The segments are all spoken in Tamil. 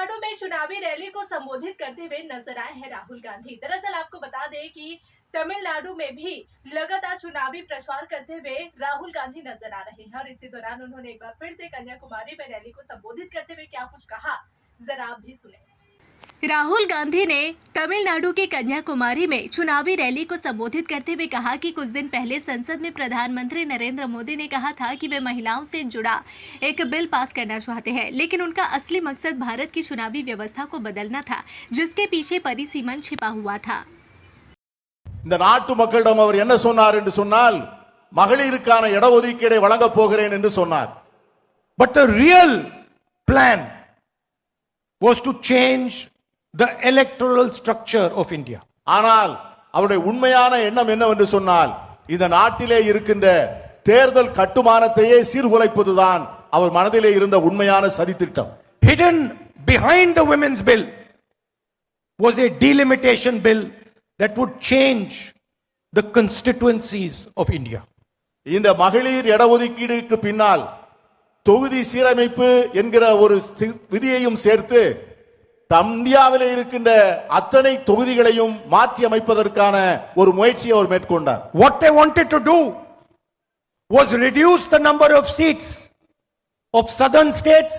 तमिलनाडु में चुनावी रैली को संबोधित करते हुए नजर आए हैं राहुल गांधी। दरअसल आपको बता दें कि तमिलनाडु में भी लगातार चुनावी प्रचार करते हुए राहुल गांधी नजर आ रहे हैं और इसी दौरान उन्होंने एक बार फिर से कन्याकुमारी में रैली को संबोधित करते हुए क्या कुछ कहा, जरा आप भी सुने। राहुल गांधी ने तमिलनाडु के कन्याकुमारी में चुनावी रैली को संबोधित करते हुए कहा कि कुछ दिन पहले संसद में प्रधानमंत्री नरेंद्र मोदी ने कहा था कि वे महिलाओं से जुड़ा एक बिल पास करना चाहते हैं, लेकिन उनका असली मकसद भारत की चुनावी व्यवस्था को बदलना था, जिसके पीछे परिसीमन छिपा हुआ था। இந்த நாட்டு மக்களிடம் அவர் என்ன சொன்னார் என்று சொன்னால் மகளிருக்கான இடஒதுக்கீடை வழங்க போகிறேன் என்று சொன்னார். But the real plan was to change the electoral structure of India. ஆனால் அவருடைய உண்மையான எண்ணம் என்னவென்று சொன்னால் இந்த நாட்டிலே இருக்கின்ற தேர்தல் கட்டுமானத்தையே சீர்குலைப்பதுதான் அவர் மனதிலே இருந்த உண்மையான சதித்திட்டம். Hidden behind the women's bill was a delimitation bill that would change the constituencies of India. இந்த மகளிர் இடஒதுக்கீடுக்கு பின்னால் தொகுதி சீரமைப்பு என்கிற ஒரு விதியையும் சேர்த்து இந்தியாவிலே இருக்கின்ற அத்தனை தொகுதிகளையும் மாற்றி அமைப்பதற்கான ஒரு முயற்சியை அவர் மேற்கொண்டார். What they wanted to do was reduce the number of seats of southern states,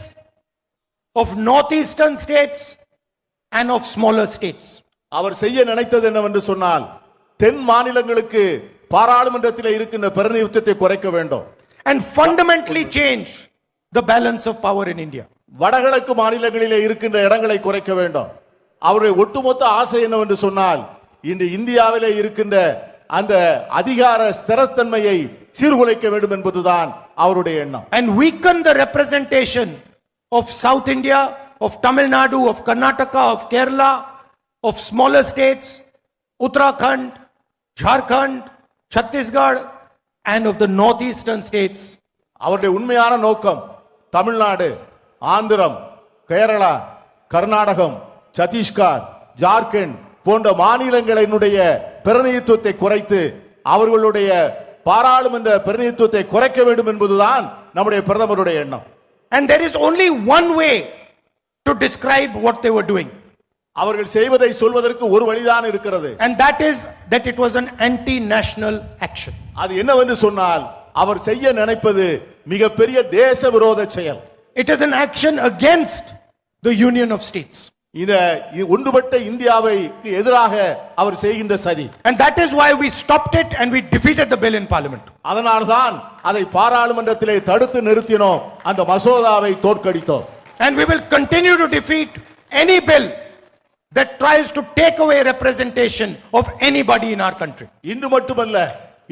of northeastern states and of smaller states. அவர் செய்ய நினைத்தது என்னவென்று சொன்னால் தென் மாநிலங்களுக்கு பாராளுமன்றத்தில் இருக்கின்ற பிரதிநிதித்துவத்தை குறைக்க வேண்டும் and fundamentally change the balance of power in India. வடகிழக்கு மாநிலங்களிலே இருக்கின்ற இடங்களை குறைக்க வேண்டும். அவருடைய ஒட்டுமொத்த ஆசை என்னவென்று சொன்னால் இன்று இந்தியாவிலே இருக்கின்ற அந்த அதிகார ஸ்திரத்தன்மையை சீர்குலைக்க வேண்டும் என்பதுதான் அவருடைய எண்ணம். And weaken the representation of South India, of Tamil Nadu, of Karnataka, of Kerala, of smaller states, Uttarakhand, Jharkhand, Chhattisgarh and of the northeastern states. அவருடைய உண்மையான நோக்கம் தமிழ்நாடு, ஆந்திரம், கேரளா, கர்நாடகம், சத்தீஸ்கர், ஜார்க்கண்ட் போன்ற மாநிலங்களினுடைய பிரதிநிதித்துவத்தை குறைத்து அவர்களுடைய பாராளுமன்ற பிரதிநிதித்துவத்தை குறைக்க வேண்டும் என்பதுதான் நம்முடைய பிரதமருடைய எண்ணம். And there is only one way to describe what they were doing. அவர்கள் செய்வதை சொல்வதற்கு ஒரு வழிதான் இருக்கிறது. And that is that it was an anti-national action. அது என்னவென்று சொன்னால் அவர் செய்ய நினைப்பது மிகப்பெரிய தேச விரோத செயல். It is an action against the union of states. இந்த ஒன்றுபட்ட இந்தியாவை எதிராக அவர் செய்கின்ற சதி. And that is why we stopped it and we defeated the bill in parliament. அதனால்தான் அதை பாராளுமன்றத்திலே தடுத்து நிறுத்தினோம், அந்த மசோதாவை தோற்கடித்தோம். And we will continue to defeat any bill that tries to take away representation of anybody in our country. இன்று மட்டுமல்ல,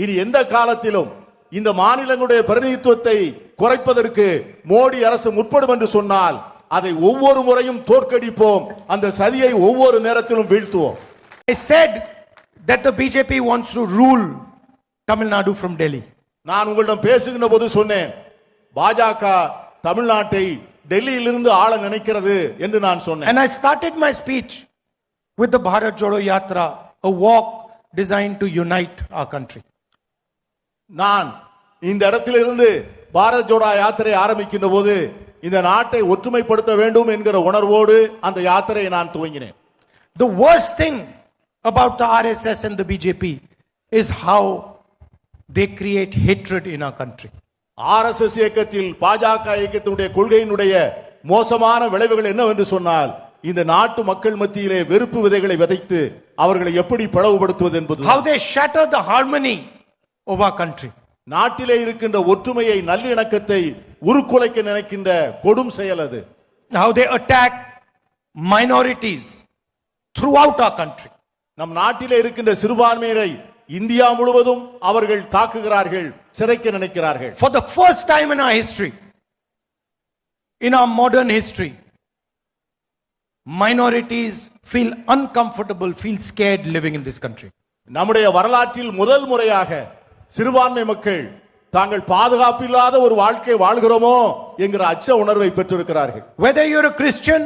இனி எந்த காலத்திலும் இந்த மாநிலங்களுடைய பிரதிநிதித்துவத்தை குறைப்பதற்கு மோடி அரசு முற்படும் என்று சொன்னால் அதை ஒவ்வொரு முறையும் தோற்கடிப்போம், அந்த சதியை ஒவ்வொரு நேரத்திலும் வீழ்த்துவோம். I said that the BJP wants to rule Tamil Nadu from Delhi. நான் உங்களிடம் பேசுகின்ற போது சொன்னேன், பாஜக தமிழ்நாட்டை டெல்லியிலிருந்து ஆள நினைக்கிறது என்று நான் சொன்னேன். And I started my speech with the Bharat Jodo Yatra, a walk designed to unite our country. நான் இந்த இடத்திலிருந்து பாரத் ஜோடோ யாத்திரை ஆரம்பிக்கின்ற போது இந்த நாட்டை ஒற்றுமைப்படுத்த வேண்டும் என்கிற உணர்வோடு அந்த யாத்திரையை நான் துவங்கினேன். The worst thing about the RSS and the BJP is how they create hatred in our country. RSS இயக்கத்தில் பாஜக இயக்கத்தினுடைய கொள்கையினுடைய மோசமான விளைவுகள் என்னவென்று சொன்னால் இந்த நாட்டு மக்கள் மத்தியிலே வெறுப்பு விதைகளை விதைத்து அவர்களை எப்படி பிளவுபடுத்துவது என்பது. How they shatter the harmony of our country. நாட்டிலே இருக்கின்ற ஒற்றுமையை நல்லிணக்கத்தை உருக்குலைக்க நினைக்கின்ற கொடும் செயல் அது. How they attack minorities throughout our country. நம் நாட்டிலே இருக்கின்ற சிறுபான்மையினரை இந்தியா முழுவதும் அவர்கள் தாக்குகிறார்கள், சிதைக்க நினைக்கிறார்கள். For the first time in our history, in our modern history, minorities feel uncomfortable, feel scared living in this country. நம்முடைய வரலாற்றில் முதல் முறையாக சிறுபான்மை மக்கள் தாங்கள் பாதுகாப்பில்லாத ஒரு வாழ்க்கை வாழ்கிறோமோ என்கிற அச்ச உணர்வை பெற்றிருக்கிறார்கள். Whether you're a Christian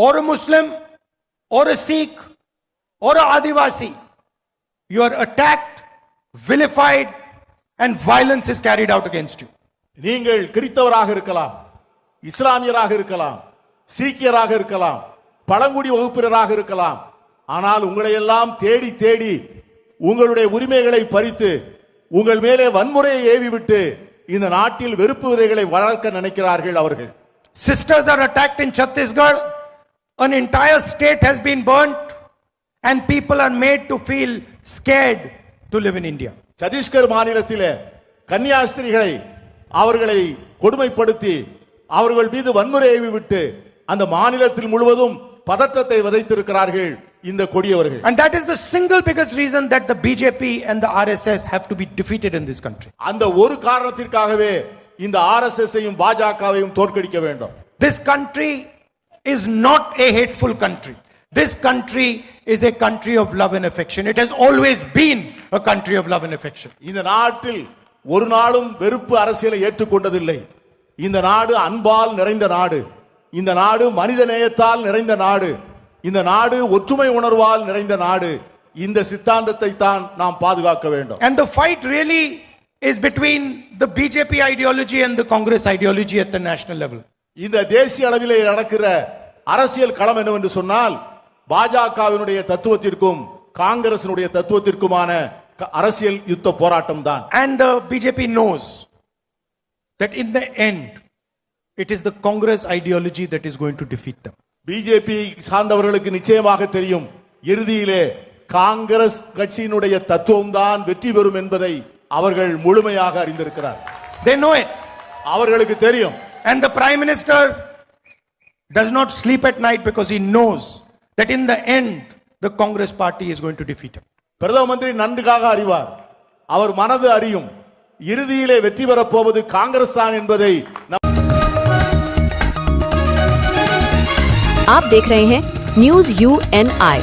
or a Muslim or a Sikh or a Adivasi, you are attacked, vilified and violence is carried out against you. நீங்கள் கிறிஸ்தவராக இருக்கலாம், இஸ்லாமியராக இருக்கலாம், சீக்கியராக இருக்கலாம், பழங்குடி வகுப்பினராக இருக்கலாம். ஆனால் உங்களை எல்லாம் தேடி தேடி உங்களுடைய உரிமைகளை பறித்து உங்கள் மேலே வன்முறையை ஏவிவிட்டு இந்த நாட்டில் வெறுப்பு விதைகளை வளர்க்க நினைக்கிறார்கள் அவர்கள். Sisters are attacked in Chhattisgarh. An entire state has been burnt and people are made to feel scared to live in India. Chhattisgarh மாநிலத்திலே கன்னியாஸ்திரிகளை அவர்களை கொடுமைப்படுத்தி அவர்கள் மீது வன்முறை ஏவிவிட்டு அந்த மாநிலத்தில் முழுவதும் பதற்றத்தை விதைத்திருக்கிறார்கள் இந்த கொடியவர்கள். And that is the single biggest reason that the BJP and the RSS have to be defeated in this country. அந்த ஒரு காரணத்திற்காகவே இந்த RSS-ஐயும் பாஜகவையும் தோற்கடிக்க வேண்டும். This country is not a hateful country. This country is a country of love and affection. It has always been a country of love and affection. இந்த நாட்டில் ஒரு நாளும் வெறுப்பு அரசியலை ஏற்றுக்கொண்டதில்லை. இந்த நாடு அன்பால் நிறைந்த நாடு. இந்த நாடு மனித நேயத்தால் நிறைந்த நாடு. இந்த நாடு ஒற்றுமை உணர்வால் நிறைந்த நாடு. இந்த சித்தாந்தத்தை தான் நாம் பாதுகாக்க வேண்டும். And the fight really is between the BJP ideology and the Congress ideology at the national level. இந்த தேசிய அளவிலே நடக்கிற அரசியல் களம் என்னவென்று சொன்னால் பாஜகவினுடைய தத்துவத்திற்கும் காங்கிரசினுடைய தத்துவத்திற்குமான அரசியல் யுத்த போராட்டம் தான். And the BJP knows that in the end it is the Congress ideology that is going to defeat them. BJP சார்ந்தவர்களுக்கு நிச்சயமாக தெரியும் இறுதியிலே காங்கிரஸ் கட்சியினுடைய தத்துவம் தான் வெற்றி பெறும் என்பதை அவர்கள் முழுமையாக அறிந்திருக்கிறார். They know it. அவர்களுக்கு தெரியும். And the Prime Minister does not sleep at night because he knows that in the end the Congress party is going to defeat him. பிரதம மந்திரி நன்றாக அறிவார். அவர் மனது அறியும் இறுதியிலே வெற்றி பெறப் போவது காங்கிரஸ் தான் என்பதை. आप देख रहे हैं न्यूज़ UNI।